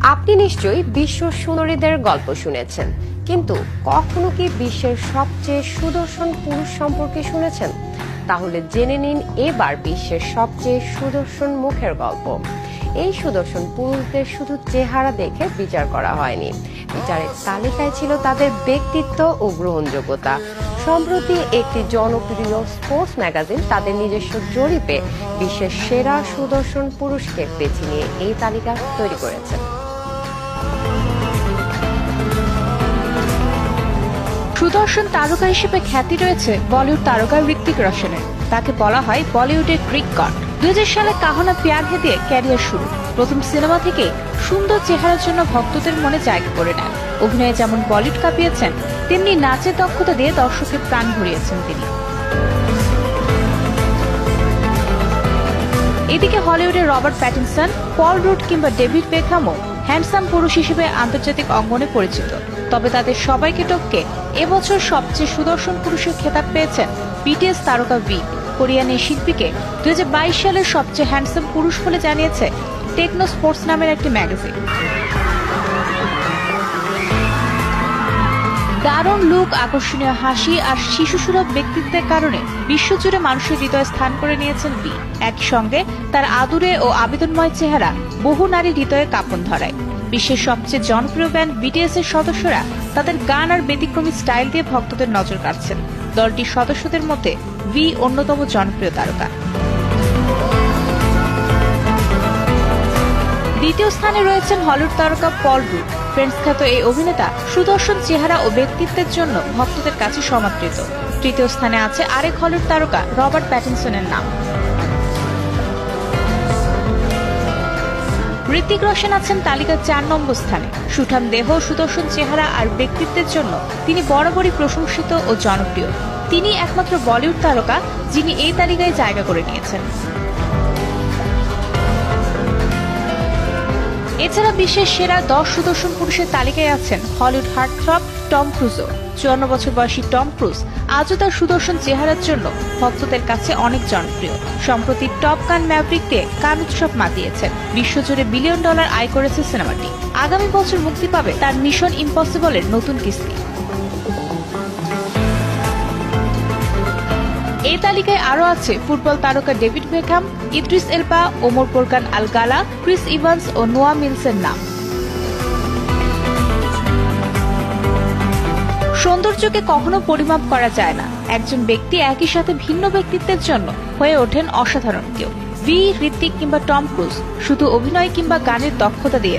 আপনি নিশ্চয়ই বিশ্ব সুন্দরীদের গল্প শুনেছেন, কিন্তু কখনো কি বিশ্বের সবচেয়ে সুদর্শন পুরুষ সম্পর্কে শুনেছেন? তাহলে জেনে নিন এবার বিশ্বের সবচেয়ে সুদর্শন মুখের গল্প। এই সুদর্শন পুরুষদের শুধু চেহারা দেখে বিচার করা হয়নি, বিচারের তালিকায় ছিল তাদের ব্যক্তিত্ব ও গ্রহণযোগ্যতা। সম্প্রতি একটি জনপ্রিয় স্পোর্টস ম্যাগাজিন তাদের নিজস্ব জরিপে বিশ্বের সেরা সুদর্শন পুরুষকে বেছে নিয়ে এই তালিকা তৈরি করেছে। সুদর্শন তারকা হিসেবে খ্যাতি রয়েছে বলিউড তারকা ঋত্বিক রোশনের। তাকে বলা হয় বলিউডের গ্রিক গড। 2000 সালে কাহনা প্যার হে দিয়ে ক্যারিয়ার শুরু। প্রথম সিনেমা থেকে সুন্দর চেহারার জন্য ভক্তদের মনে জায়গা করে নেন। অভিনয়ে যেমন বলিউড কাঁপিয়েছেন, তেমনি নাচের দক্ষতা দিয়ে দর্শকের প্রাণ ভরিয়েছেন তিনি। এদিকে হলিউডের রবার্ট প্যাটিনসন, পল রুড কিংবা ডেভিড বেকহামও হ্যান্ডসাম পুরুষ হিসেবে আন্তর্জাতিক অঙ্গনে পরিচিত। তবে তাদের সবাইকে টপকে এবছর সবচেয়ে সুদর্শন পুরুষের খেতাব পেয়েছেন বিটিএস তারকা ভি। কোরিয়ান এই শিল্পীকে 2022 সালের সবচেয়ে হ্যান্ডসাম পুরুষ বলে জানিয়েছে টেকনো স্পোর্টস নামের একটি ম্যাগাজিন। দারুণ লুক, আকর্ষণীয় হাসি আর শিশুসুলভ ব্যক্তিত্বের কারণে বিশ্বজুড়ে মানুষের হৃদয়ে স্থান করে নিয়েছেন ভি। একই সঙ্গে তার আদুরে ও আবেদনময় চেহারা বহু নারীর হৃদয়ে কাঁপন ধরায়। বিশ্বের সবচেয়ে জনপ্রিয় ব্যান্ড বিটিএস এর সদস্যরা তাদের গান আর ব্যতিক্রমী স্টাইল দিয়ে ভক্তদের নজর কাড়ছেন। দলটির সদস্যদের মধ্যে ভি অন্যতম জনপ্রিয় তারকা। দ্বিতীয় স্থানে রয়েছেন হলিউড তারকা পল রুড। ফ্রেন্ডস খ্যাত এই অভিনেতা সুদর্শন চেহারা ও ব্যক্তিত্বের জন্য ভক্তদের কাছে সমাদৃত। তৃতীয় স্থানে আছে আরেক হলিউড তারকা রবার্ট প্যাটিনসনের নাম। ঋত্বিক রোশন আছেন তালিকার 4 নম্বর স্থানে। সুঠাম দেহ, সুদর্শন চেহারা আর ব্যক্তিত্বের জন্য তিনি বরাবরই প্রশংসিত ও জনপ্রিয়। তিনি একমাত্র বলিউড তারকা যিনি এই তালিকায় জায়গা করে নিয়েছেন। এছাড়া বিশ্বের সেরা 10 সুদর্শন পুরুষের তালিকায় আছেন হলিউড হার্টথ্রব টম ক্রুজও। 54 বছর বয়সী টম ক্রুজ আজও তার সুদর্শন চেহারার জন্য ভক্তদের কাছে অনেক জনপ্রিয়। সম্প্রতি টপ গান ম্যাভরিক দিয়ে কান উৎসব মাতিয়েছেন। বিশ্বজুড়ে $1 বিলিয়ন আয় করেছে সিনেমাটি। আগামী বছর মুক্তি পাবে তার মিশন ইম্পসিবলের নতুন কিস্তি। এই তালিকায় আরও আছে ফুটবল তারকা ডেভিড বেকহাম, ইদ্রিস এলবা, ওমর ফোরকান আল গালা, ক্রিস ইভান্স ও নোয়া মিলসের নাম। সৌন্দর্যকে কখনো পরিমাপ করা যায় না। একজন ব্যক্তি একই সাথে ভিন্ন ব্যক্তিত্বের জন্য হয়ে ওঠেন অসাধারণ কেউ। ভি, ঋত্বিক কিংবা টম ক্রুজ শুধু অভিনয় কিংবা গানের দক্ষতা দিয়ে নয়,